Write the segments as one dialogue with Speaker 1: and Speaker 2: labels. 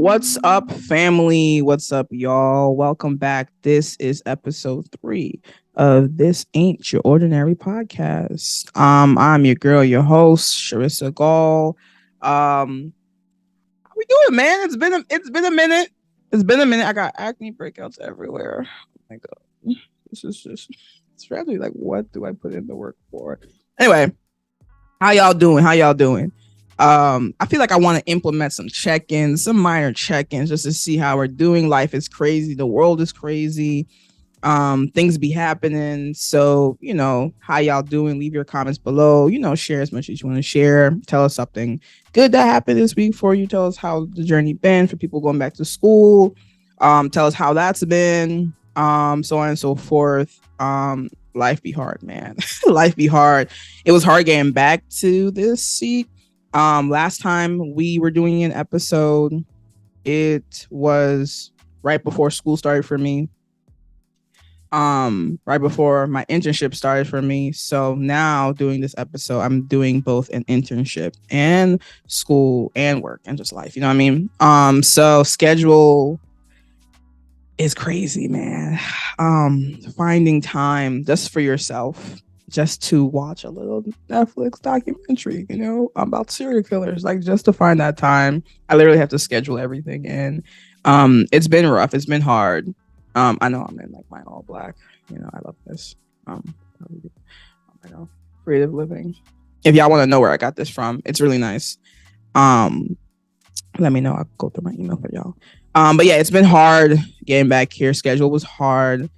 Speaker 1: What's up, family? What's up, y'all? Welcome back. This is episode 3 of This Ain't Your Ordinary Podcast. I'm your girl, your host, Sharissa Gall. How we doing, man? It's been a minute. It's been a minute. I got acne breakouts everywhere. Oh my god. This is just strategy. Like, what do I put in the work for? Anyway, how y'all doing? How y'all doing? I feel like I want to implement some check-ins, some minor check-ins, just to see how we're doing. Life is crazy, the world is crazy, things be happening. So, how y'all doing? Leave your comments below. Share as much as you want to share. Tell us something good that happened this week for you. Tell us how the journey been for people going back to school. Tell us how that's been. So on and so forth. Life be hard, man. Life be hard. It was hard getting back to this seat. Last time we were doing an episode, it was right before school started for me. Right before my internship started for me. So now doing this episode, I'm doing both an internship and school and work and just life. You know what I mean? So schedule is crazy, man. Finding time just for yourself, just to watch a little Netflix documentary, about serial killers, like just to find that time. I literally have to schedule everything in. It's been rough. It's been hard. I know I'm in like my all black. I love this. I know, creative living. If y'all want to know where I got this from, it's really nice. Let me know. I'll go through my email for y'all. But yeah, it's been hard getting back here. Schedule was hard.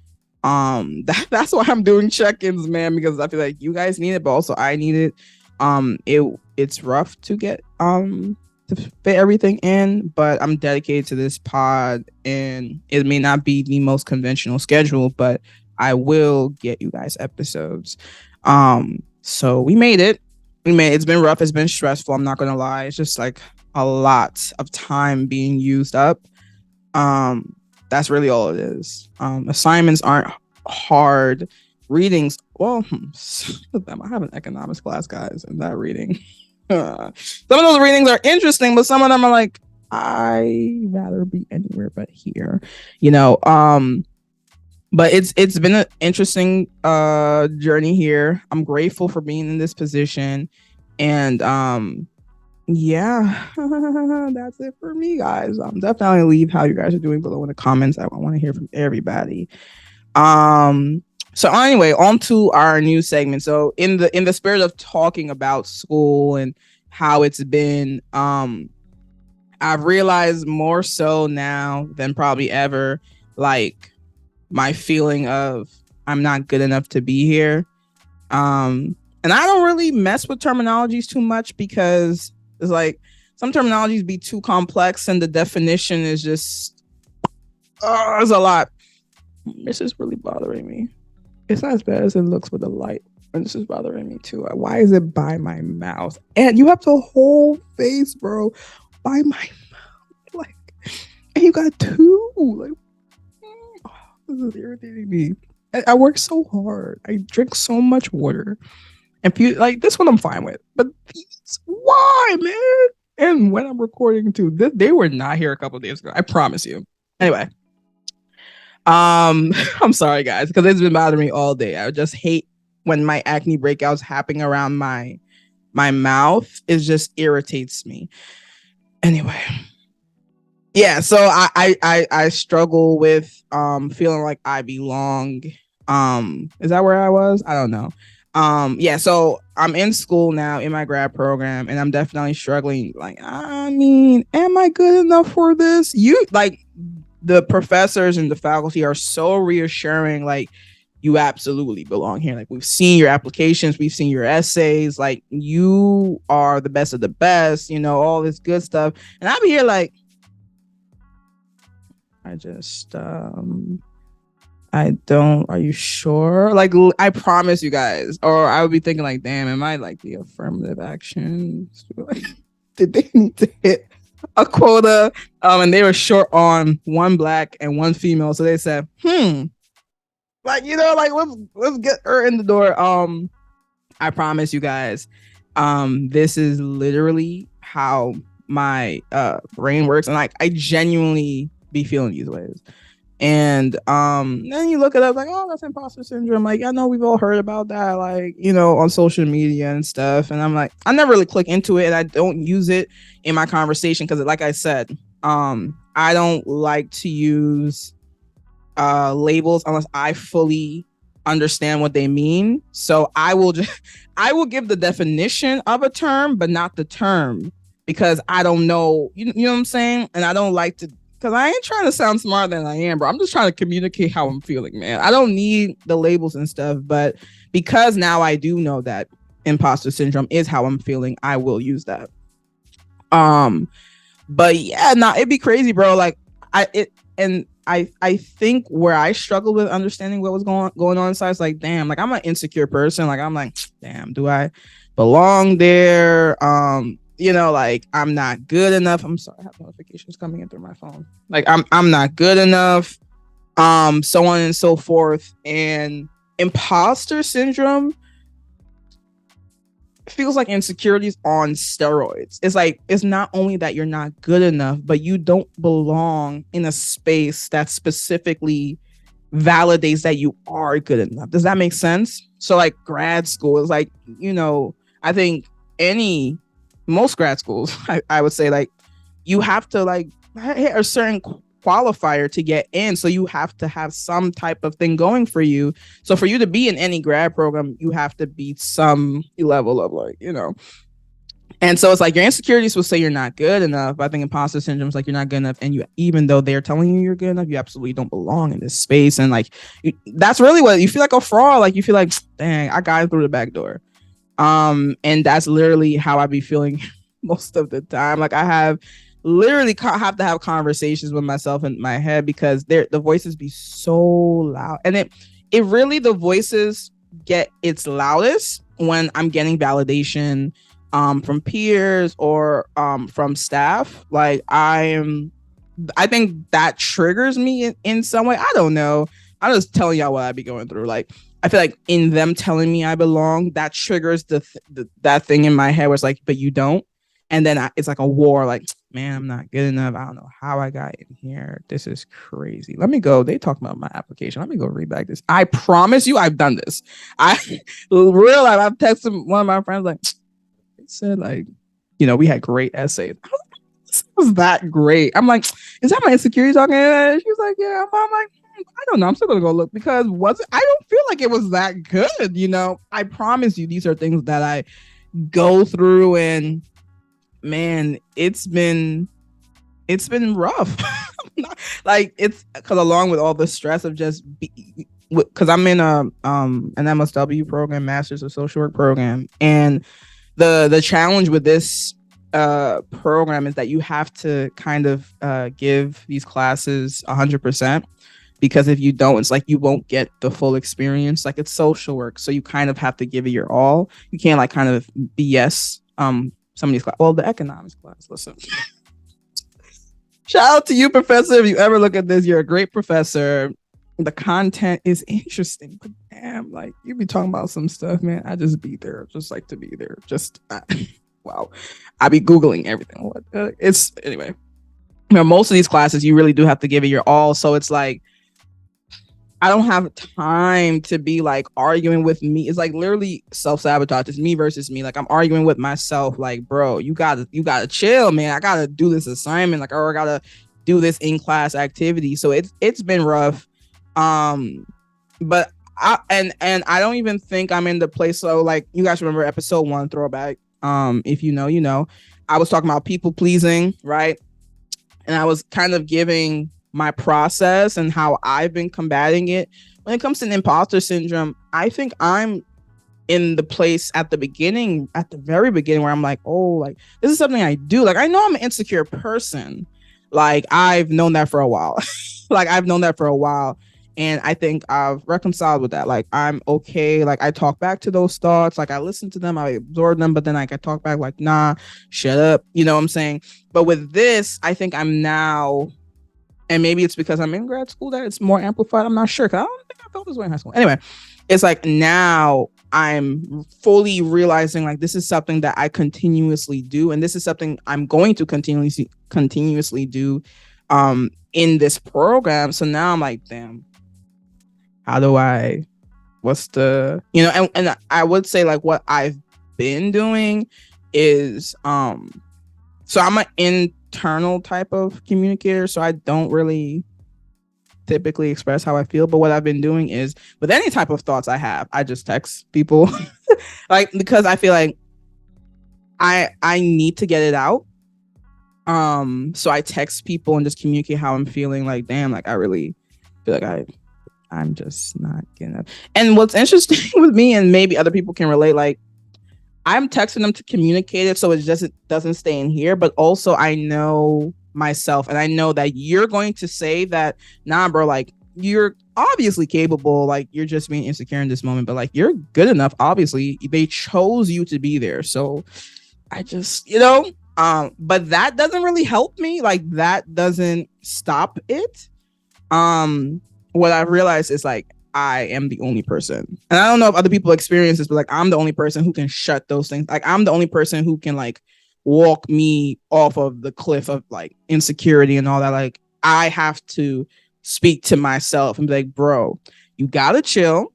Speaker 1: That's why I'm doing check-ins, man, because I feel like you guys need it, but also I need it. It's rough to get to fit everything in, but I'm dedicated to this pod, and it may not be the most conventional schedule, but I will get you guys episodes. So we made it. It's been rough. It's been stressful. I'm not gonna lie. It's just like a lot of time being used up. That's really all it is. Assignments aren't hard. Readings, well, I have an economics class, guys, and that reading. Some of those readings are interesting, but some of them are like, I rather be anywhere but here. But it's been an interesting journey here. I'm grateful for being in this position, and yeah, that's it for me, guys. Definitely leave how you guys are doing below in the comments. I want to hear from everybody. So anyway, on to our new segment. So in the spirit of talking about school and how it's been, I've realized more so now than probably ever, like my feeling of I'm not good enough to be here. And I don't really mess with terminologies too much because it's like some terminologies be too complex and the definition is just there's a lot. This is really bothering me. It's not as bad as it looks with the light, and this is bothering me too. Why is it by my mouth? And you have the whole face, bro, by my mouth. Like, and you got two. Like, this is irritating me. I work so hard. I drink so much water. And like this one I'm fine with, but these, why, man? And when I'm recording too, they were not here a couple of days ago. I promise you. Anyway, I'm sorry, guys, because it's been bothering me all day. I just hate when my acne breakouts happening around my mouth. It just irritates me. Anyway, yeah. So I struggle with feeling like I belong. Is that where I was? I don't know. Yeah, so I'm in school now in my grad program, and I'm definitely struggling. Like, I mean, am I good enough for this? The professors and the faculty are so reassuring. Like, you absolutely belong here. Like, we've seen your applications, we've seen your essays. Like, you are the best of the best. All this good stuff. And I'll be here like, I just I don't. Are you sure? Like, I promise you guys. Or I would be thinking like, damn, am I like the affirmative action? Like, did they need to hit a quota? And they were short on one black and one female, so they said, like, like let's get her in the door. I promise you guys, this is literally how my brain works, and like I genuinely be feeling these ways. And then you look it up like, oh, that's imposter syndrome. Like, I know we've all heard about that, like, you know, on social media and stuff. And I'm like, I never really click into it, and I don't use it in my conversation because, like I said, I don't like to use labels unless I fully understand what they mean. So I will give the definition of a term, but not the term, because I don't know. You know what I'm saying? And I don't like to. Because I ain't trying to sound smarter than I am, bro. I'm just trying to communicate how I'm feeling, man. I don't need the labels and stuff, but because now I do know that imposter syndrome is how I'm feeling, I will use that. But yeah, it'd be crazy, bro. Like I think where I struggle with understanding what was going on inside is like, damn, like I'm an insecure person. Like I'm like, damn, do I belong there? You know, like I'm not good enough. I'm sorry, I have notifications coming in through my phone. Like I'm not good enough. So on and so forth. And imposter syndrome feels like insecurities on steroids. It's like, it's not only that you're not good enough, but you don't belong in a space that specifically validates that you are good enough. Does that make sense? So like grad school is like, you know, I think most grad schools, I would say, like, you have to like hit a certain qualifier to get in. So you have to have some type of thing going for you. So for you to be in any grad program, you have to be some level of, like, you know. And so it's like your insecurities will say you're not good enough. I think imposter syndrome is like you're not good enough, and you, even though they're telling you you're good enough, you absolutely don't belong in this space. And like that's really what you feel, like a fraud. Like you feel like, dang, I got through the back door. And that's literally how I be feeling most of the time. Like I have to have conversations with myself in my head because the voices be so loud, and it really, the voices get its loudest when I'm getting validation from peers or from staff. Like I think that triggers me in some way. I don't know. I'm just telling y'all what I be going through. Like I feel like in them telling me I belong, that triggers that thing in my head where it's like, but you don't. And then it's like a war. Like, man, I'm not good enough. I don't know how I got in here. This is crazy. Let me go. They talk about my application. Let me go read back this. I promise you, I've done this. I've texted one of my friends, like, they said, like, you know, we had great essays. This was that great. I'm like, is that my insecurity talking? And she was like, yeah. I'm like, I don't know. I'm still gonna go look because I don't feel like it was that good. You know, I promise you, these are things that I go through, and man, it's been rough. Like it's because along with all the stress of just because I'm in an MSW program, Masters of Social Work program, and the challenge with this program is that you have to kind of give these classes 100%. Because if you don't, it's like you won't get the full experience. Like it's social work, so you kind of have to give it your all. You can't like kind of BS some of these classes. Well, the economics class, listen. Shout out to you, professor. If you ever look at this, you're a great professor. The content is interesting, but damn, like you be talking about some stuff, man. I just be there, just like to be there. Wow, I be Googling everything. It's anyway. You know, most of these classes, you really do have to give it your all. So it's like, I don't have time to be like arguing with me. It's like literally self-sabotage. It's me versus me. Like I'm arguing with myself. Like, bro, you gotta chill, man. I gotta do this assignment. Like, or I gotta do this in-class activity. So it's been rough. But I don't even think I'm in the place. So like you guys remember episode 1 throwback. If you know, you know, I was talking about people pleasing, right? And I was kind of giving my process and how I've been combating it. When it comes to imposter syndrome, I think I'm in the place at the very beginning, where I'm like, oh, like this is something I do. Like I know I'm an insecure person. Like I've known that for a while. And I think I've reconciled with that. Like I'm okay. Like I talk back to those thoughts. Like I listen to them, I absorb them, but then like I talk back like, nah, shut up. You know what I'm saying? But with this, I think I'm now, and maybe it's because I'm in grad school that it's more amplified. I'm not sure. Cause I don't think I felt this way in high school. Anyway, it's like now I'm fully realizing like this is something that I continuously do, and this is something I'm going to continuously do in this program. So now I'm like, damn, how do I, what's the, and I would say like what I've been doing is so I'm an internal type of communicator, so I don't really typically express how I feel. But what I've been doing is with any type of thoughts I have, I just text people. Like, because I feel like I need to get it out. So I text people and just communicate how I'm feeling. Like, damn, like I really feel like I'm just not getting it. And what's interesting with me, and maybe other people can relate, like I'm texting them to communicate it so it just doesn't stay in here. But also I know myself, and I know that you're going to say that, nah, bro, like you're obviously capable, like you're just being insecure in this moment, but like you're good enough. Obviously, they chose you to be there. So I just, but that doesn't really help me. Like that doesn't stop it. What I realized is like I am the only person, and I don't know if other people experience this, but like I'm the only person who can shut those things. Like I'm the only person who can like walk me off of the cliff of like insecurity and all that. Like I have to speak to myself and be like, bro, you gotta chill.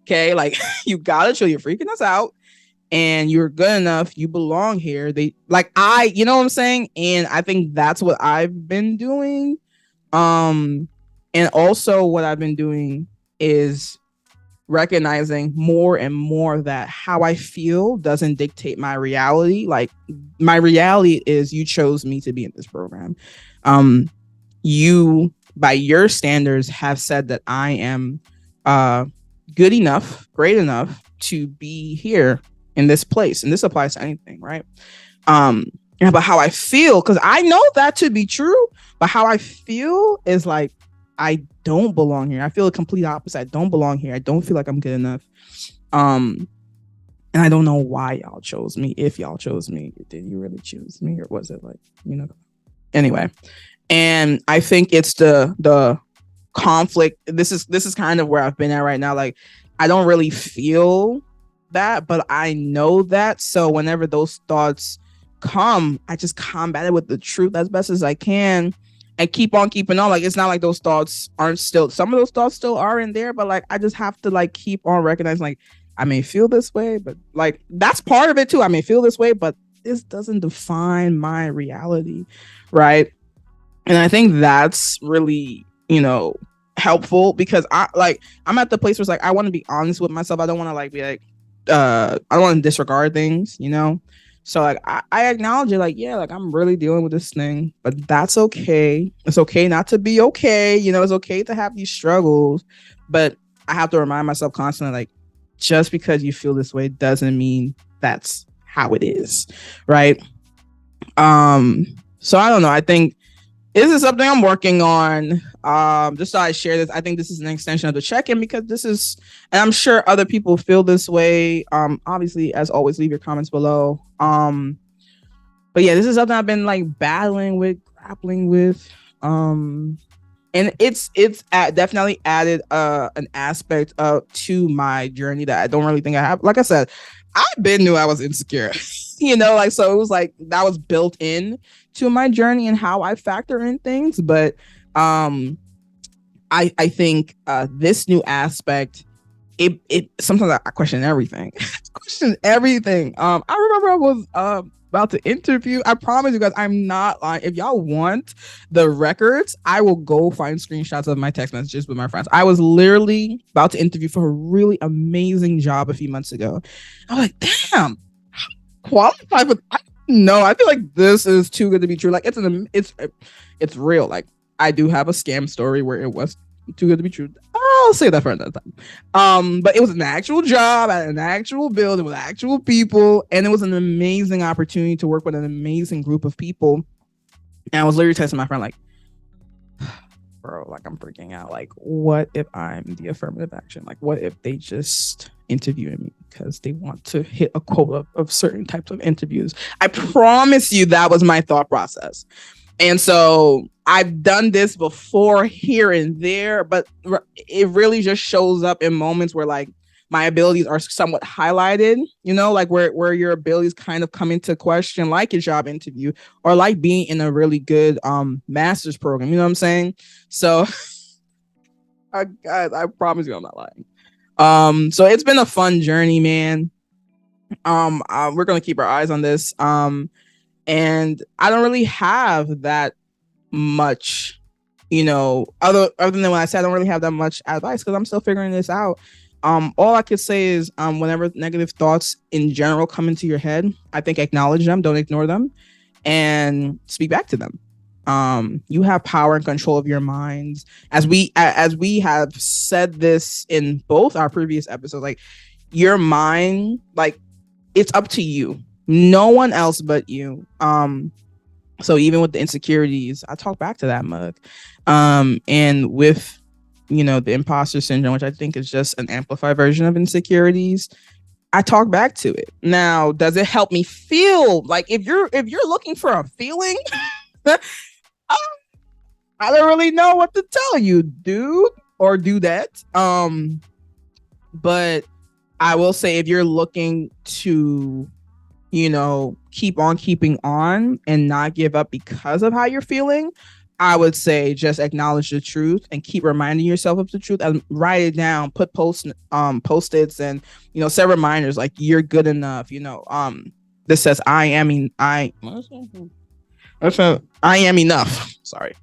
Speaker 1: Okay, like you gotta chill. You're freaking us out, and you're good enough. You belong here. They like you know what I'm saying? And I think that's what I've been doing. And also what I've been doing is recognizing more and more that how I feel doesn't dictate my reality. Like my reality is you chose me to be in this program. You, by your standards, have said that I am good enough, great enough to be here in this place. And this applies to anything, right? But how I feel, because I know that to be true, but how I feel is like I don't belong here. I feel the complete opposite. I don't belong here. I don't feel like I'm good enough. And I don't know why y'all chose me. If y'all chose me, did you really choose me, or was it like, anyway? And I think it's the conflict. This is kind of where I've been at right now. Like I don't really feel that, but I know that. So whenever those thoughts come, I just combat it with the truth as best as I can and keep on keeping on. Like it's not like those thoughts aren't still, some of those thoughts still are in there, but like I just have to like keep on recognizing like I may feel this way, but like that's part of it too. I may feel this way, but this doesn't define my reality, right? And I think that's really, helpful, because I'm at the place where it's like I want to be honest with myself. I don't want to like be like I don't want to disregard things, So like I acknowledge it, like, yeah, like I'm really dealing with this thing, but that's okay. It's okay not to be okay. It's okay to have these struggles, but I have to remind myself constantly, like, just because you feel this way doesn't mean that's how it is, right? So I don't know. I think this is something I'm working on. Just so I share this, I think this is an extension of the check-in, because this is, and I'm sure other people feel this way. Obviously, as always, leave your comments below. But yeah, this is something I've been like battling with, grappling with. And it's definitely added an aspect to my journey that I don't really think I have. Like I said, I knew I was insecure, like, so it was like that was built in to my journey and how I factor in things. But I think this new aspect, it sometimes I question everything. Question everything. I remember I was about to interview. I promise you guys, I'm not lying. If y'all want the records, I will go find screenshots of my text messages with my friends. I was literally about to interview for a really amazing job a few months ago. I'm like, damn, qualified, but I feel like this is too good to be true. Like it's real. Like I do have a scam story where it was too good to be true. I'll say that for another time. But it was an actual job at an actual building with actual people, and it was an amazing opportunity to work with an amazing group of people. And I was literally texting my friend like, bro, like I'm freaking out. Like, what if I'm the affirmative action? Like, what if they just interviewing me because they want to hit a quota of certain types of interviews? I promise you that was my thought process. And so I've done this before here and there, but it really just shows up in moments where like my abilities are somewhat highlighted, like where your abilities kind of come into question, like your job interview or like being in a really good master's program. You know what I'm saying? So guys, I promise you I'm not lying. So it's been a fun journey, man. We're gonna keep our eyes on this. And I don't really have that much, other than when I said I don't really have that much advice because I'm still figuring this out. All I could say is whenever negative thoughts in general come into your head, I think acknowledge them, don't ignore them, and speak back to them. You have power and control of your minds. As we have said this in both our previous episodes, like your mind, like it's up to you, no one else but you. So even with the insecurities, I talk back to that mug. And with the imposter syndrome, which I think is just an amplified version of insecurities, I talk back to it. Now, does it help me feel like if you're looking for a feeling, I don't really know what to tell you, dude, or do that. But I will say if you're looking to, keep on keeping on and not give up because of how you're feeling, I would say just acknowledge the truth and keep reminding yourself of the truth and write it down, put post-its and, set reminders like you're good enough, this says I am enough. Sorry.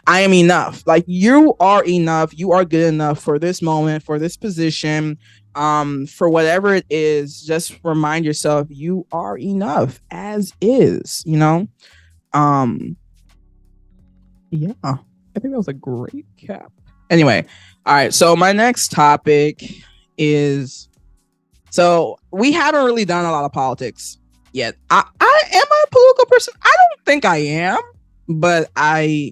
Speaker 1: I am enough. Like you are enough. You are good enough for this moment, for this position, for whatever it is. Just remind yourself you are enough as is, Yeah. I think that was a great cap. Anyway, all right. So my next topic is, so we haven't really done a lot of politics yet. I am a political person. I don't think I am, but I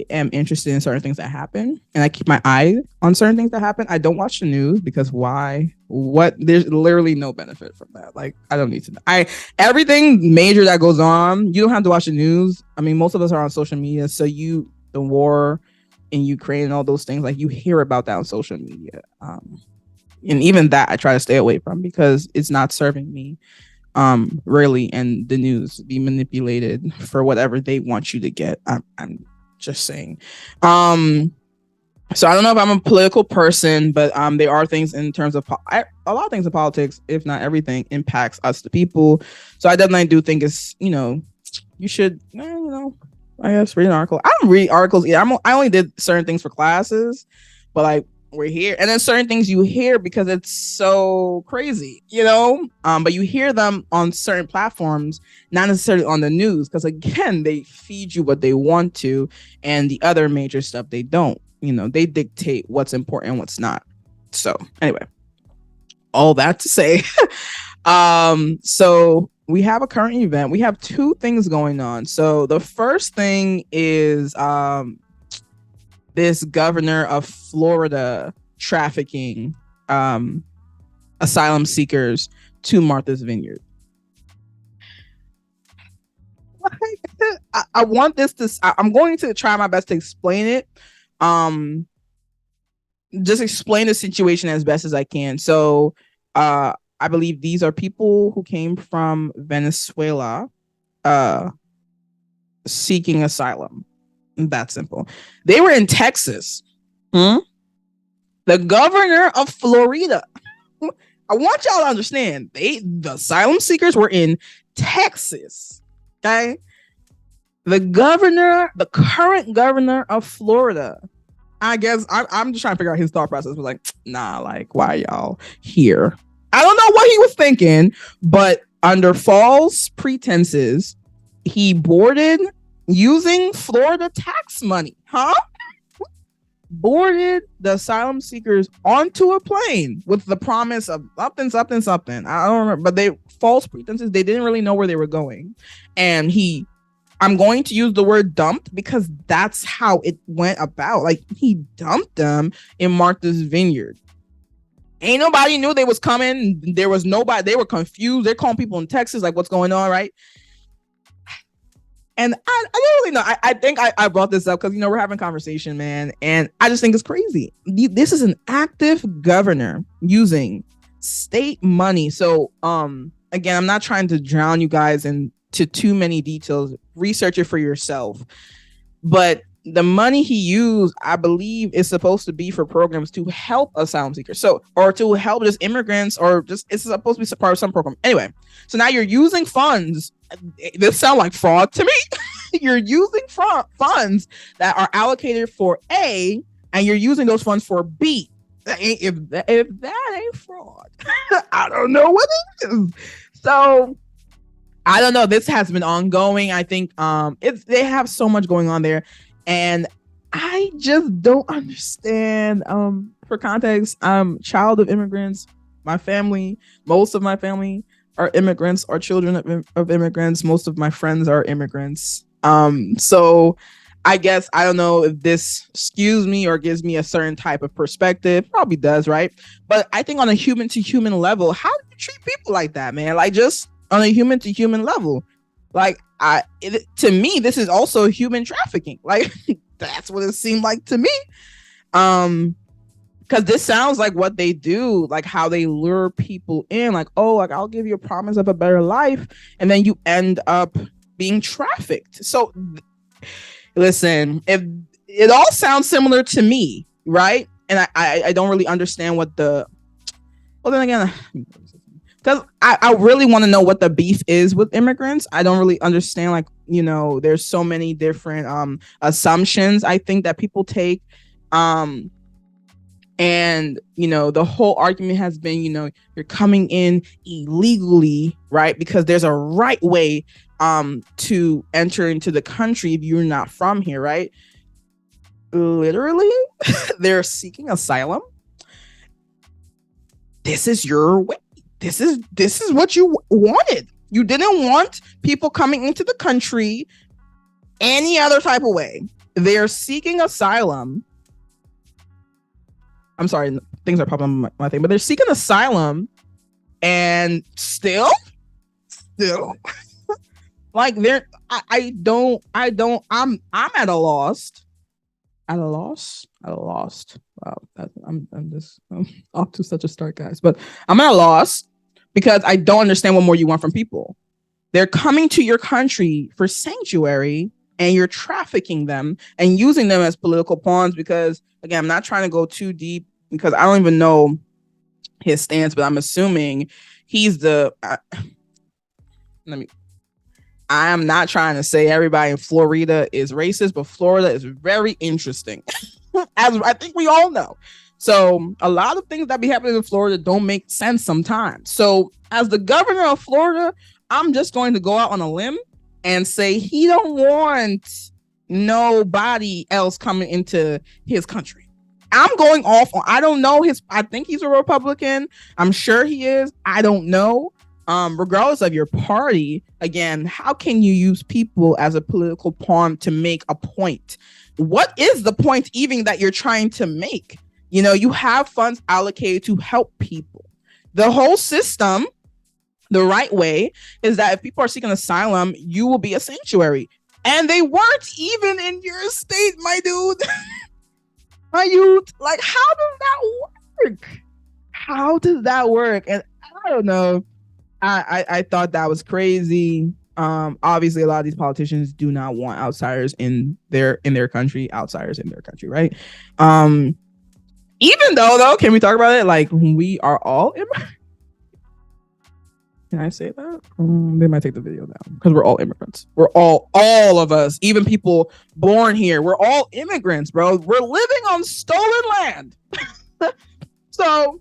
Speaker 1: am interested in certain things that happen, and I keep my eye on certain things that happen. I don't watch the news because why? There's literally no benefit from that. Like I don't need to know. Everything major that goes on, you don't have to watch the news. I mean, most of us are on social media, so the war in Ukraine and all those things, like you hear about that on social media. And even that I try to stay away from because it's not serving me. Really, and the news be manipulated for whatever they want you to get. I'm just saying. So I don't know if I'm a political person, but there are things in terms of a lot of things in politics, if not everything, impacts us the people. So I definitely do think it's you should I guess read an article. I don't read articles either. I only did certain things for classes, but like we're here, and then certain things you hear because it's so crazy, but you hear them on certain platforms, not necessarily on the news, because again they feed you what they want to, and the other major stuff they don't. They dictate what's important and what's not. So anyway, all that to say, so we have a current event. We have two things going on. So the first thing is this governor of Florida trafficking asylum seekers to Martha's Vineyard. I want this to. I'm going to try my best to explain it. Just explain the situation as best as I can. So, I believe these are people who came from Venezuela, seeking asylum. That simple. They were in Texas. The governor of Florida. I want y'all to understand. The asylum seekers were in Texas. Okay. The current governor of Florida. I guess I'm just trying to figure out his thought process. Was like, nah, like, why y'all here? I don't know what he was thinking, but under false pretenses, he boarded using Florida tax money, boarded the asylum seekers onto a plane with the promise of something. I don't remember, but they false pretenses. They didn't really know where they were going. And I'm going to use the word dumped because that's how it went about. Like he dumped them in Martha's Vineyard. Ain't nobody knew they was coming. There was nobody. They were confused. They're calling people in Texas like, what's going on, right? And I don't really know. I think I brought this up because, you know, we're having conversation, man. And I just think it's crazy. This is an active governor using state money. So, again, I'm not trying to drown you guys into too many details. Research it for yourself. But the money he used, I believe, is supposed to be for programs to help asylum seekers. So, or to help just immigrants, or just, it's supposed to be part of some program. Anyway, so now you're using funds. This sounds like fraud to me. You're using funds that are allocated for A, and you're using those funds for B. If that ain't fraud, I don't know what it is. So I don't know. This has been ongoing. I think they have so much going on there, and I just don't understand. For context, I'm child of immigrants. My family, most of my family are immigrants, are children of immigrants. Most of my friends are immigrants. So I guess I don't know if this skews me or gives me a certain type of perspective. Probably does, right? But I think on a human to human level, how do you treat people like that, man? Like, just on a human to human level, like, to me, this is also human trafficking. Like, that's what it seemed like to me. Because this sounds like what they do, like how they lure people in, like, oh, like, I'll give you a promise of a better life, and then you end up being trafficked. So listen, if it all sounds similar to me, right? And I don't really understand what the, well, then again, because I really want to know what the beef is with immigrants. I don't really understand, like, you know, there's so many different assumptions I think that people take. And, you know, the whole argument has been, you know, you're coming in illegally, right? Because there's a right way to enter into the country if you're not from here, right? Literally, they're seeking asylum. This is your way. This is what you wanted. You didn't want people coming into the country any other type of way. They're seeking asylum. I'm sorry, things are popping on my thing, but they're seeking asylum, and still, like, they're, I'm at a loss. Wow, I'm just off to such a start, guys. But I'm at a loss because I don't understand what more you want from people. They're coming to your country for sanctuary, and you're trafficking them and using them as political pawns. Because, again, I'm not trying to go too deep because I don't even know his stance, but I'm assuming he's the. I am not trying to say everybody in Florida is racist, but Florida is very interesting, as I think we all know. So a lot of things that be happening in Florida don't make sense sometimes. So as the governor of Florida, I'm just going to go out on a limb and say he don't want nobody else coming into his country. I'm going off on, I don't know I think he's a Republican. I'm sure he is. I don't know. Regardless of your party, again, how can you use people as a political pawn to make a point? What is the point even that you're trying to make? You know, you have funds allocated to help people. The whole system, the right way, is that if people are seeking asylum, you will be a sanctuary. And they weren't even in your state, my dude. My youth. Like, how does that work? How does that work? And I don't know. I thought that was crazy. Obviously, a lot of these politicians do not want outsiders in their country, right? Even though, can we talk about it? Like, we are all immigrants. Can I say that? They might take the video down because we're all immigrants. We're all of us, even people born here. We're all immigrants, bro. We're living on stolen land. So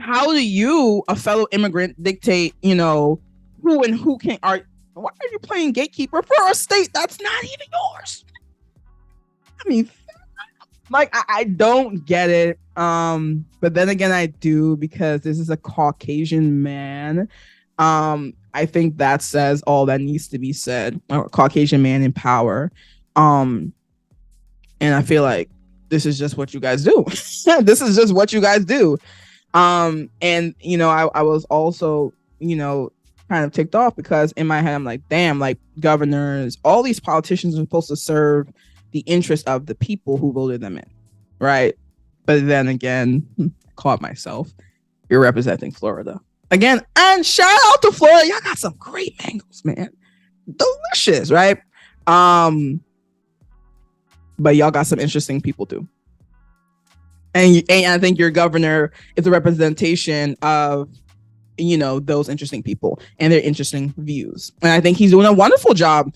Speaker 1: how do you, a fellow immigrant, dictate, you know, who and who can why are you playing gatekeeper for a state that's not even yours? I mean, like, I don't get it. But then again, I do, because this is a Caucasian man. I think that says all that needs to be said. A Caucasian man in power. And I feel like this is just what you guys do. This is just what you guys do. And, you know, I was also, you know, kind of ticked off because in my head I'm like, damn, like governors, all these politicians are supposed to serve the interest of the people who voted them in, right? But then again, caught myself. You're representing Florida again, and shout out to Florida. Y'all got some great mangoes, man, delicious, right? But y'all got some interesting people too. And I think your governor is a representation of, you know, those interesting people and their interesting views. And I think he's doing a wonderful job.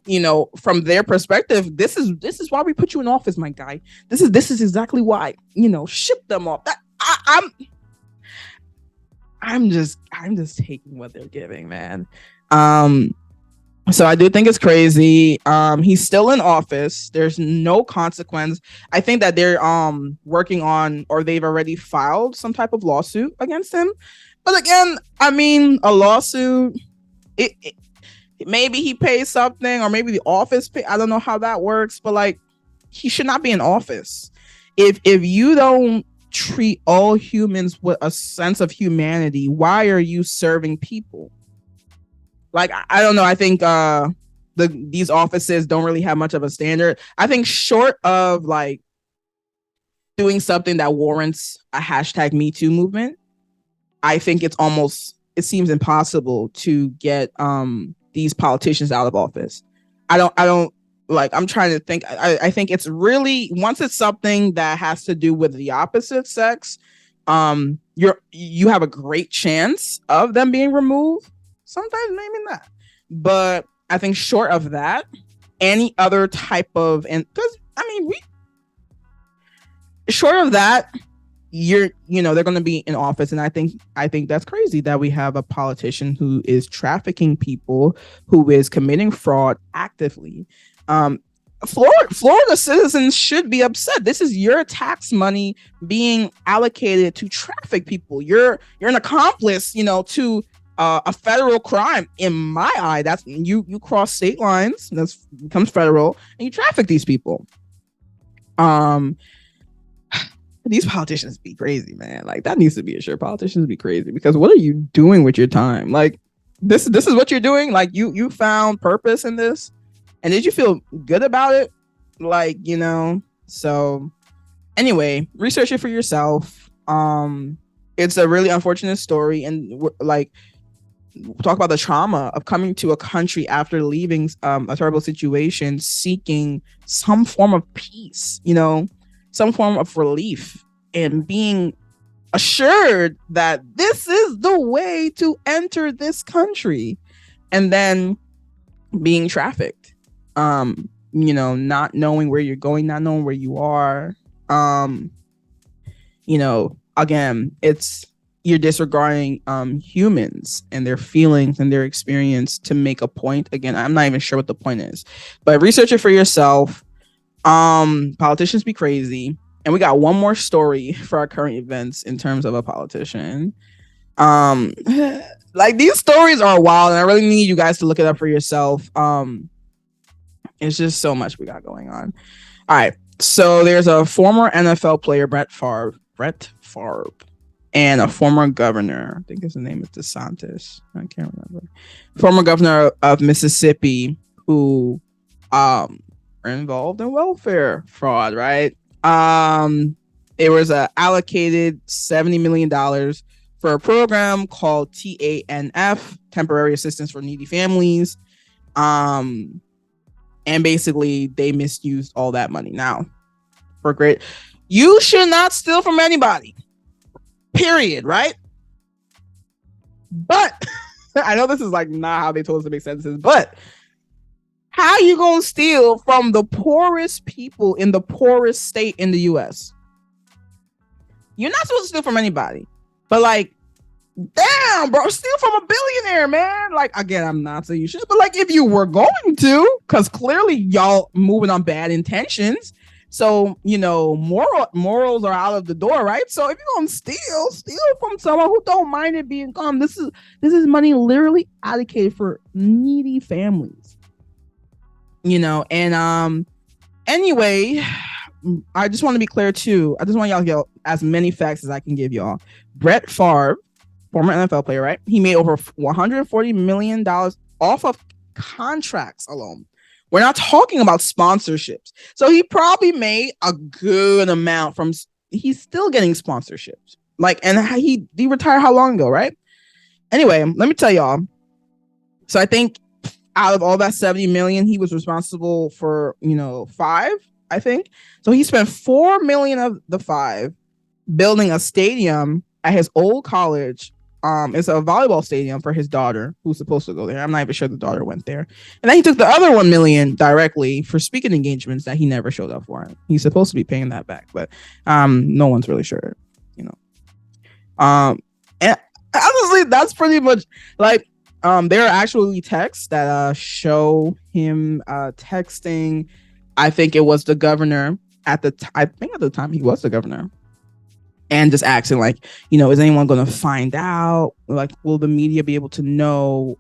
Speaker 1: You know, from their perspective, this is why we put you in office, my guy. This is exactly why, you know, ship them off. I'm just taking what they're giving, man. So I do think it's crazy. He's still in office. There's no consequence. I think that they're working on, or they've already filed some type of lawsuit against him. But again, I mean, a lawsuit, it maybe he pays something, or maybe the office pay. I don't know how that works, but like, he should not be in office. If you don't treat all humans with a sense of humanity, why are you serving people? Like, I don't know. I think these offices don't really have much of a standard. I think short of like doing something that warrants a hashtag Me Too movement, I think it seems impossible to get these politicians out of office. I don't like, I'm trying to think. I think it's really, once it's something that has to do with the opposite sex, you have a great chance of them being removed. Sometimes maybe not, but I think short of that, any other type of, and because I mean, short of that, they're going to be in office, and I think that's crazy that we have a politician who is trafficking people, who is committing fraud actively. Florida citizens should be upset. This is your tax money being allocated to traffic people. You're an accomplice, you know, to a federal crime. In my eye, that's you cross state lines, that becomes federal, and you traffic these people. These politicians be crazy, man. Like, that needs to be a sure. Politicians be crazy, because what are you doing with your time? Like, this is what you're doing. Like, you found purpose in this, and did you feel good about it? Like, you know. So anyway, research it for yourself. It's a really unfortunate story, and like, talk about the trauma of coming to a country after leaving a terrible situation, seeking some form of peace, you know, some form of relief, and being assured that this is the way to enter this country, and then being trafficked, you know, not knowing where you're going, not knowing where you are. You know, again, you're disregarding humans and their feelings and their experience to make a point. Again, I'm not even sure what the point is, but research it for yourself. Politicians be crazy. And we got one more story for our current events in terms of a politician. Like, these stories are wild, and I really need you guys to look it up for yourself. It's just so much we got going on. All right. So there's a former NFL player, Brett Favre, and a former governor. I think his name is DeSantis. I can't remember. Former governor of Mississippi, who are involved in welfare fraud, right? It was allocated $70 million for a program called TANF, Temporary Assistance for Needy Families. And basically they misused all that money. Now, for great, you should not steal from anybody. Period, right? But I know this is like not how they told us to make sentences, but how you gonna steal from the poorest people in the poorest state in the US? You're not supposed to steal from anybody. But like, damn, bro, steal from a billionaire, man. Like, again, I'm not saying you should, but like, if you were going to, because clearly y'all moving on bad intentions. So, you know, morals are out of the door, right? So if you're gonna steal from someone who don't mind it being gone. This is money literally allocated for needy families. You know, and anyway, I just want to be clear too. I just want y'all to get as many facts as I can give y'all. Brett Favre former NFL player, right? He made over $140 million off of contracts alone. We're not talking about sponsorships. So he probably made a good amount from, he's still getting sponsorships. Like, and he retired how long ago, right? Anyway, let me tell y'all. So I think out of all that 70 million, he was responsible for, 5, I think. So he spent 4 million of the 5 building a stadium at his old college. It's a volleyball stadium for his daughter, who's supposed to go there. I'm not even sure the daughter went there. And then he took the other 1 million directly for speaking engagements that he never showed up for. He's supposed to be paying that back, but no one's really sure, and honestly, that's pretty much like, there are actually texts that show him texting. I think it was the governor I think at the time he was the governor. And just asking, like, is anyone going to find out? Like, will the media be able to know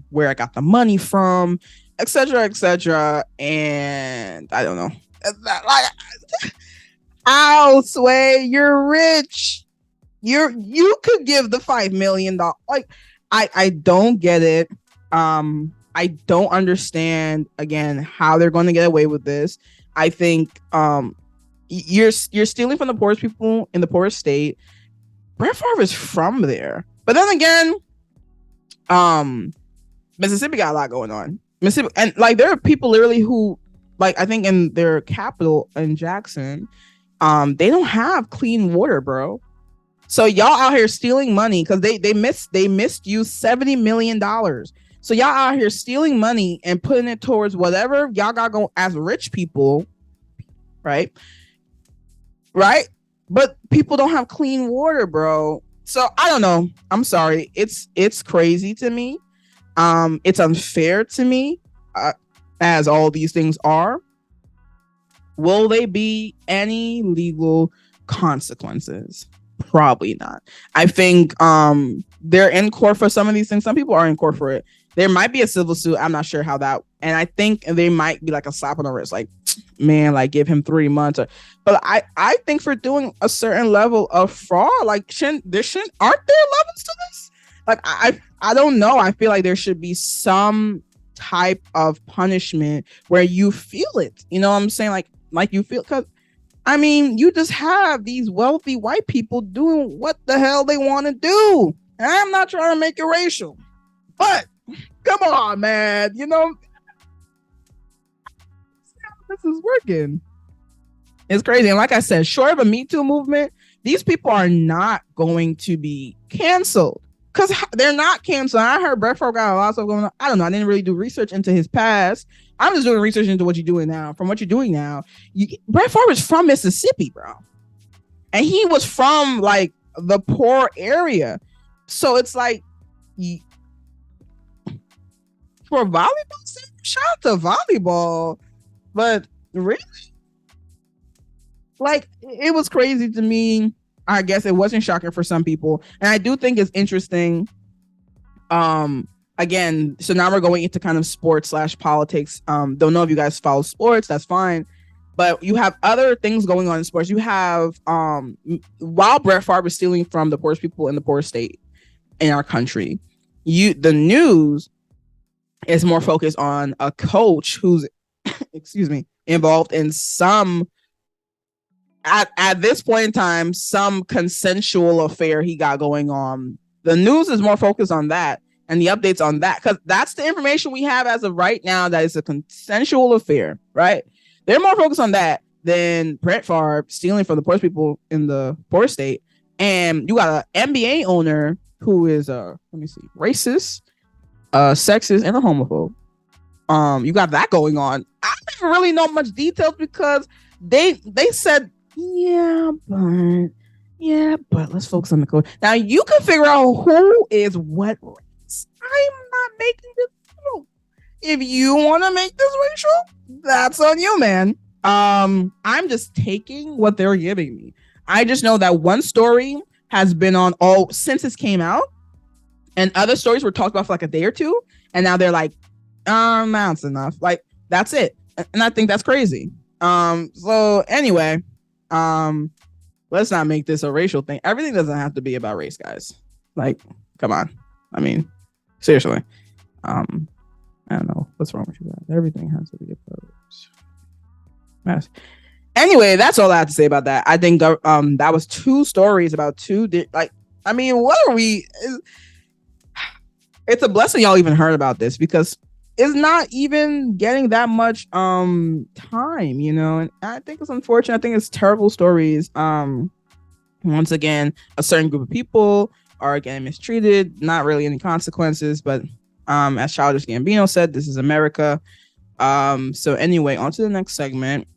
Speaker 1: where I got the money from, et cetera, et cetera? And I don't know. Like, ow, Sway, you're rich. You could give the $5 million. Like, I don't get it. I don't understand, again, how they're going to get away with this. I think you're stealing from the poorest people in the poorest state. Brett Favre is from there, but then again, Mississippi got a lot going on. Mississippi, and like there are people literally who, like, I think in their capital in Jackson, they don't have clean water, bro. So y'all out here stealing money because they missed you $70 million. So y'all out here stealing money and putting it towards whatever y'all got going as rich people, right? Right? But people don't have clean water, bro. So I don't know. I'm sorry. It's crazy to me. It's unfair to me, as all these things are. Will they be any legal consequences? Probably not. I think they're in court for some of these things. Some people are in court for it. There might be a civil suit. I'm not sure how that. And I think they might be like a slap on the wrist, like, man, like give him 3 months. But I think for doing a certain level of fraud, like aren't there levels to this? Like I don't know. I feel like there should be some type of punishment where you feel it. You know what I'm saying? Like you feel, because I mean, you just have these wealthy white people doing what the hell they want to do. And I'm not trying to make it racial, but come on, man. This is working. It's crazy. And like I said, short of a Me Too movement, these people are not going to be canceled because they're not canceled. I heard Brett Favre got a lot of stuff going on. I don't know. I didn't really do research into his past. I'm just doing research into what you're doing now. From what you're doing now, Brett Favre is from Mississippi, bro. And he was from like the poor area. So it's like, for volleyball, shout out to volleyball. But really, like, it was crazy to me. I guess it wasn't shocking for some people. And I do think it's interesting. Again, so now we're going into kind of sports / politics. Don't know if you guys follow sports. That's fine. But you have other things going on in sports. You have, while Brett Favre is stealing from the poorest people in the poorest state in our country, the news is more focused on a coach who's, involved in some, at this point in time, some consensual affair he got going on. The news is more focused on that and the updates on that, because that's the information we have as of right now, that is a consensual affair, right? They're more focused on that than Brett Favre stealing from the poorest people in the poor state. And you got an NBA owner who is racist, sexist, and a homophobe. You got that going on. I don't really know much details because they said, but let's focus on the code. Now you can figure out who is what race. I'm not making this racial. If you want to make this racial, that's on you, man. I'm just taking what they're giving me. I just know that one story has been on all since it came out, and other stories were talked about for like a day or two, and now they're like, that's enough. Like, that's it. And I think that's crazy. So anyway, let's not make this a racial thing. Everything doesn't have to be about race, guys. Like, Come on. I mean, seriously. I don't know what's wrong with you guys. Everything has to be approached. Yes. Anyway, that's all I have to say about that. I think that was 2 stories about 2 I mean, what are we? It's a blessing y'all even heard about this, because it's not even getting that much time, you know. And I think it's unfortunate. I think it's terrible stories. Once again, a certain group of people are getting mistreated, not really any consequences, but as Childish Gambino said, this is America. So anyway, on to the next segment.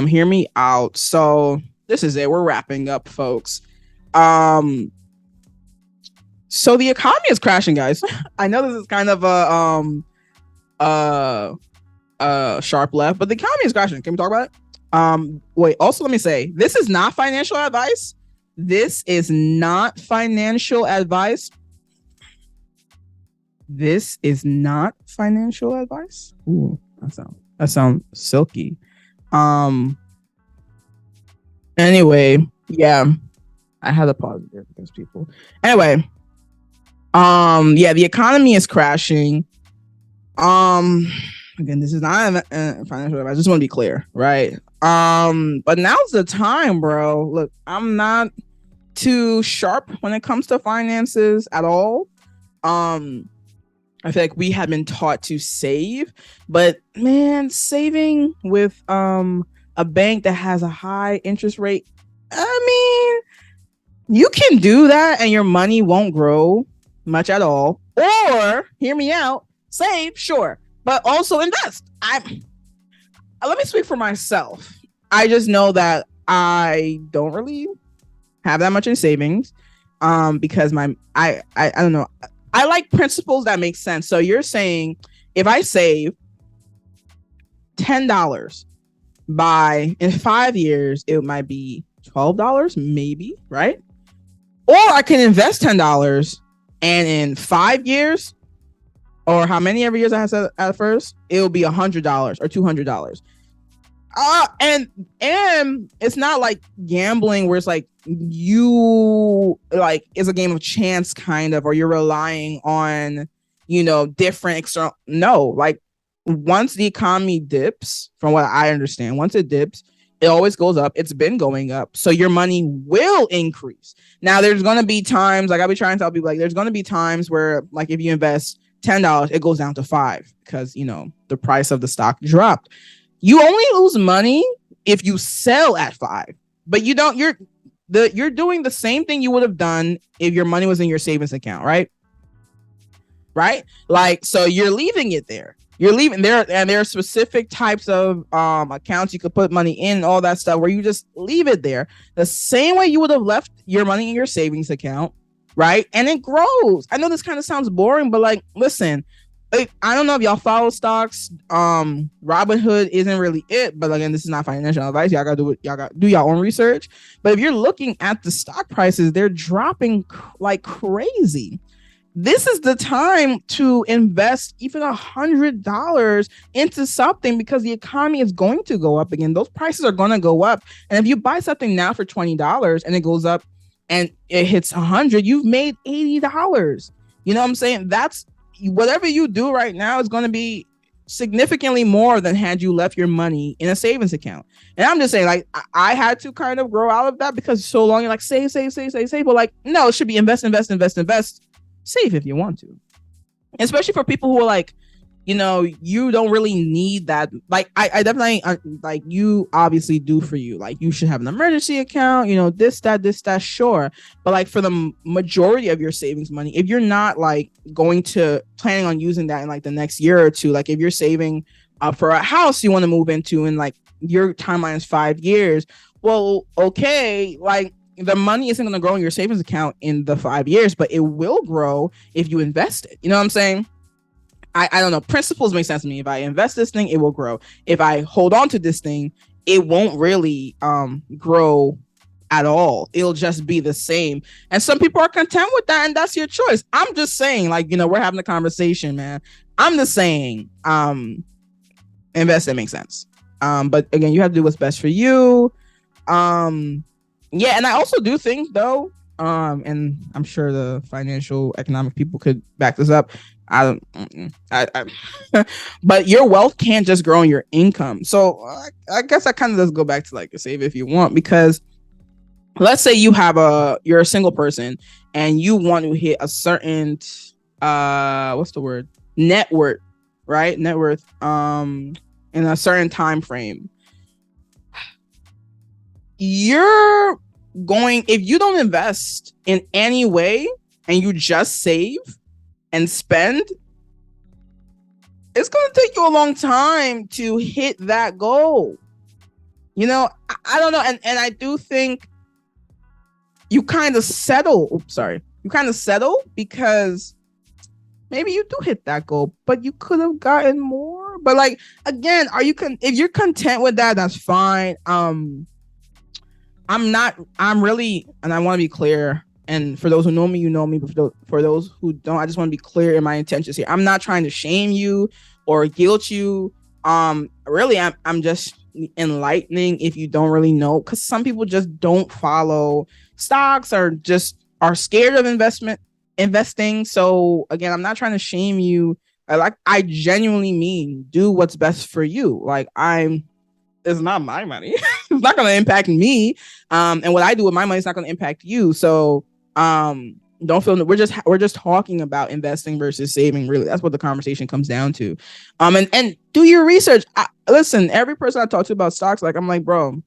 Speaker 1: Hear me out. So this is it. We're wrapping up, folks. So the economy is crashing, guys. I know this is kind of a sharp left, but the economy is crashing. Can we talk about it? Wait, also let me say, this is not financial advice. This is not financial advice. This is not financial advice. Ooh, that sounds silky. Anyway, yeah, I had a pause there because people. Anyway, yeah, the economy is crashing. Again, this is not financial advice. I just want to be clear, right? But now's the time, bro. Look, I'm not too sharp when it comes to finances at all. I feel like we have been taught to save, but man, saving with a bank that has a high interest rate, I mean, you can do that and your money won't grow much at all. Or hear me out, save, sure, but also invest. Let me speak for myself. I just know that I don't really have that much in savings, because I don't know. I like principles that make sense. So you're saying if I save $10 in 5 years, it might be $12, maybe, right? Or I can invest $10 and in 5 years, or how many every years I had said at first, it'll be $100 or $200. And it's not like gambling where it's like it's a game of chance kind of, or you're relying on, different external. No, like once the economy dips, from what I understand, once it dips, it always goes up. It's been going up. So your money will increase. Now there's going to be times, like I'll be trying to tell people, like there's going to be times where like if you invest $10, it goes down to $5 because, the price of the stock dropped. You only lose money if you sell at $5, but you don't. You're doing the same thing you would have done if your money was in your savings account, right? Right? Like, so you're leaving it there. You're leaving there, and there are specific types of accounts you could put money in, all that stuff, where you just leave it there the same way you would have left your money in your savings account, right? And it grows. I know this kind of sounds boring, but like, listen. I don't know if y'all follow stocks. Robinhood isn't really it, but again, this is not financial advice. Y'all gotta do your own research. But if you're looking at the stock prices, they're dropping like crazy. This is the time to invest even $100 into something, because the economy is going to go up again. Those prices are going to go up, and if you buy something now for $20 and it goes up and it hits $100, you've made $80. You know what I'm saying? That's whatever you do right now is going to be significantly more than had you left your money in a savings account. And I'm just saying, like, I had to kind of grow out of that, because so long you're like, save. But like, no, it should be invest. Save if you want to. Especially for people who are like, you don't really need that. Like, I definitely, like, you obviously do for you. Like, you should have an emergency account, this, that, sure. But like, for the majority of your savings money, if you're not like planning on using that in like the next year or two, like if you're saving for a house you want to move into and like your timeline is 5 years, well, okay, like the money isn't going to grow in your savings account in the 5 years, but it will grow if you invest it. You know what I'm saying? I don't know. Principles make sense to me. If I invest this thing, it will grow. If I hold on to this thing, it won't really grow at all. It'll just be the same. And some people are content with that, and that's your choice. I'm just saying, like, we're having a conversation, man. I'm just saying, invest that makes sense. But again, you have to do what's best for you. Yeah, and I also do think though, and I'm sure the financial economic people could back this up. I don't, but your wealth can't just grow on your income. So I guess that kind of does go back to like save if you want, because let's say you're a single person and you want to hit a certain what's the word, net worth, right? Net worth in a certain time frame. You're going, if you don't invest in any way and you just save and spend, it's going to take you a long time to hit that goal. You know, I don't know. And I do think you kind of settle. You kind of settle because maybe you do hit that goal, but you could have gotten more. But like, again, if you're content with that, that's fine. I'm really, and I want to be clear. And for those who know me, you know me. But for those who don't, I just want to be clear in my intentions here. I'm not trying to shame you or guilt you. Really, I'm just enlightening if you don't really know, because some people just don't follow stocks or just are scared of investing. So again, I'm not trying to shame you. I genuinely mean do what's best for you. It's not my money. It's not going to impact me. And what I do with my money is not going to impact you. So don't feel we're just talking about investing versus saving. Really, that's what the conversation comes down to. And do your research. Listen, every person I talk to about stocks, like I'm like, bro,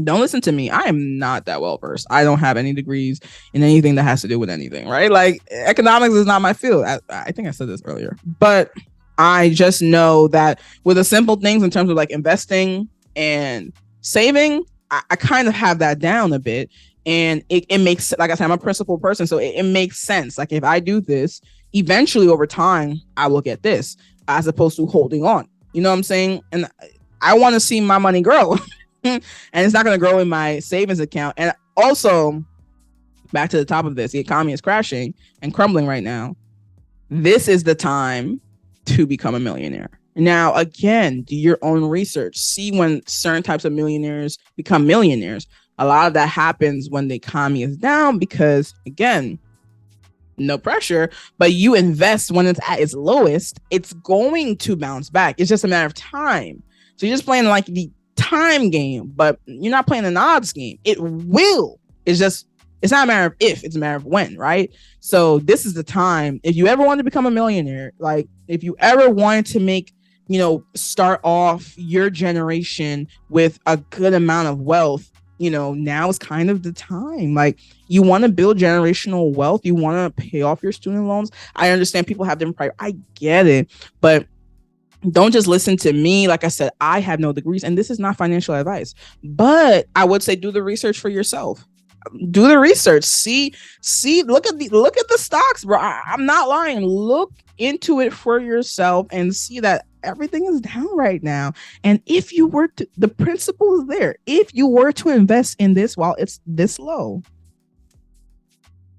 Speaker 1: don't listen to me. I am not that well versed. I don't have any degrees in anything that has to do with anything, right? Like economics is not my field. I think I said this earlier, but I just know that with the simple things in terms of like investing and saving, I kind of have that down a bit. And it makes, like I said, I'm a principled person. So it makes sense. Like if I do this, eventually over time, I will get this, as opposed to holding on. You know what I'm saying? And I want to see my money grow. And it's not going to grow in my savings account. And also, back to the top of this, the economy is crashing and crumbling right now. This is the time to become a millionaire. Now, again, do your own research. See when certain types of millionaires become millionaires. A lot of that happens when the economy is down because, again, no pressure, but you invest when it's at its lowest, it's going to bounce back. It's just a matter of time. So you're just playing like the time game, but you're not playing an odds game. It will. It's not a matter of if, it's a matter of when, right? So this is the time. If you ever want to become a millionaire, like if you ever wanted to make, start off your generation with a good amount of wealth, now is kind of the time. Like you want to build generational wealth. You want to pay off your student loans. I understand people have different priorities. I get it, but don't just listen to me. Like I said, I have no degrees and this is not financial advice, but I would say do the research for yourself. Do the research. See, look at the stocks, bro. I'm not lying. Look into it for yourself and see that everything is down right now. And if you were to, the principle is there. If you were to invest in this while it's this low,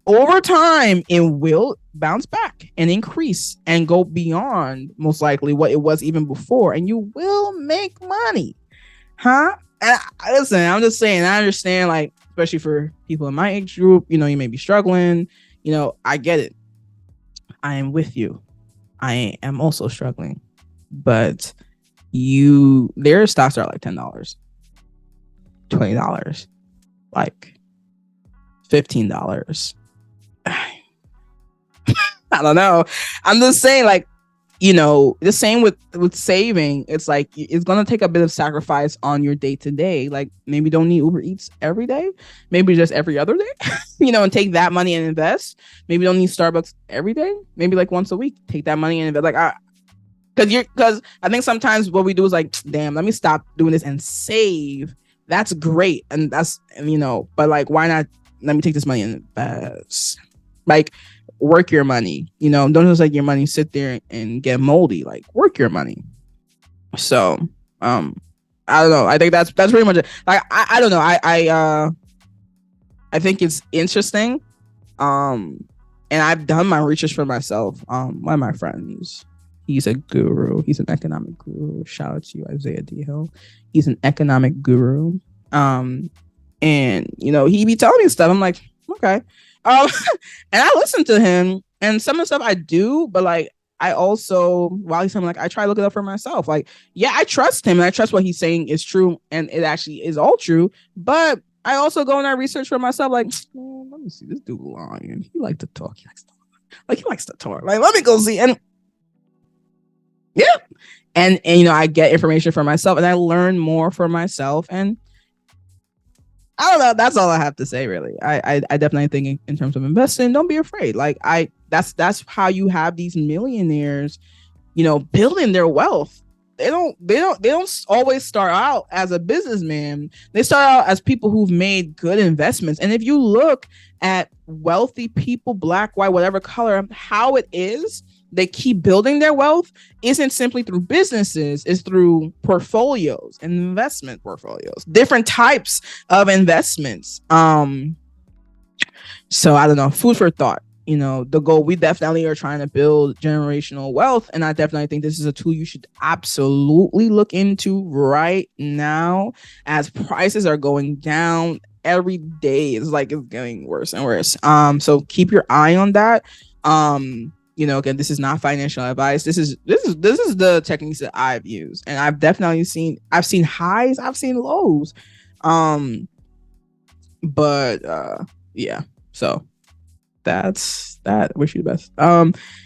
Speaker 1: over time, it will bounce back and increase and go beyond most likely what it was even before. And you will make money. Huh? And listen, I'm just saying, I understand, like, especially for people in my age group, you may be struggling. I get it. I am with you. I am also struggling. But their stocks are like $10, $20, like $15. I don't know. I'm just saying, like, the same with saving. It's like it's gonna take a bit of sacrifice on your day to day. Like maybe don't need Uber Eats every day, maybe just every other day. And take that money and invest. Maybe don't need Starbucks every day. Maybe like once a week, take that money and invest. Like because I think sometimes what we do is like, damn, let me stop doing this and save. That's great, and that's but like, why not? Let me take this money and invest. Like, work your money. Don't just let your money sit there and get moldy. Like, work your money. So, I don't know. I think that's pretty much it. Like, I don't know. I think it's interesting. And I've done my research for myself. One of my friends, he's a guru. He's an economic guru. Shout out to you, Isaiah D. Hill. He's an economic guru. And he be telling me stuff. I'm like, Okay. Um, and I listen to him, and some of the stuff I do, but like I also, while he's saying, like, I try to look it up for myself. Like, yeah, I trust him, and I trust what he's saying is true, and it actually is all true. But I also go and I research for myself. Like, man, let me see this dude lying. He likes to talk. He likes to talk. Like, let me go see. And yeah, and you know, I get information for myself, and I learn more for myself, and I don't know. That's all I have to say, really. I definitely think in terms of investing, don't be afraid. Like that's how you have these millionaires, you know, building their wealth. They don't always start out as a businessman. They start out as people who've made good investments. And if you look at wealthy people, black, white, whatever color, how it is they keep building their wealth isn't simply through businesses, it's through portfolios, investment portfolios, different types of investments. So I don't know, food for thought. You know, the goal, we definitely are trying to build generational wealth, and I definitely think this is a tool you should absolutely look into right now, as prices are going down every day. It's like it's getting worse and worse. So keep your eye on that. You know, again, this is not financial advice. This is the techniques that I've used, and I've definitely seen highs, I've seen lows. But yeah, so that's that. Wish you the best.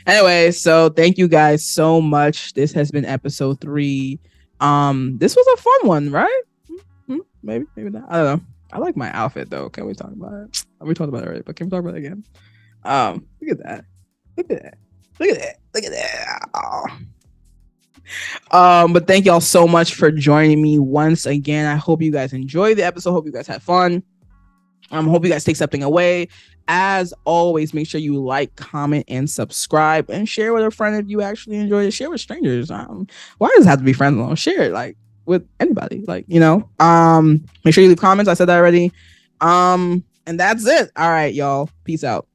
Speaker 1: Anyway, so thank you guys so much. This has been episode 3. This was a fun one, right? Maybe not. I don't know. I like my outfit though. Can we talk about it? We talked about it already, but can we talk about it again? Look at that. But thank y'all so much for joining me once again. I hope you guys enjoyed the episode. Hope you guys had fun. Hope you guys take something away. As always, make sure you like, comment, and subscribe, and share with a friend if you actually enjoy it. Share with strangers. Why does it have to be friends alone? Share it like with anybody. Like, you know. Make sure you leave comments. I said that already. And that's it. All right, y'all. Peace out.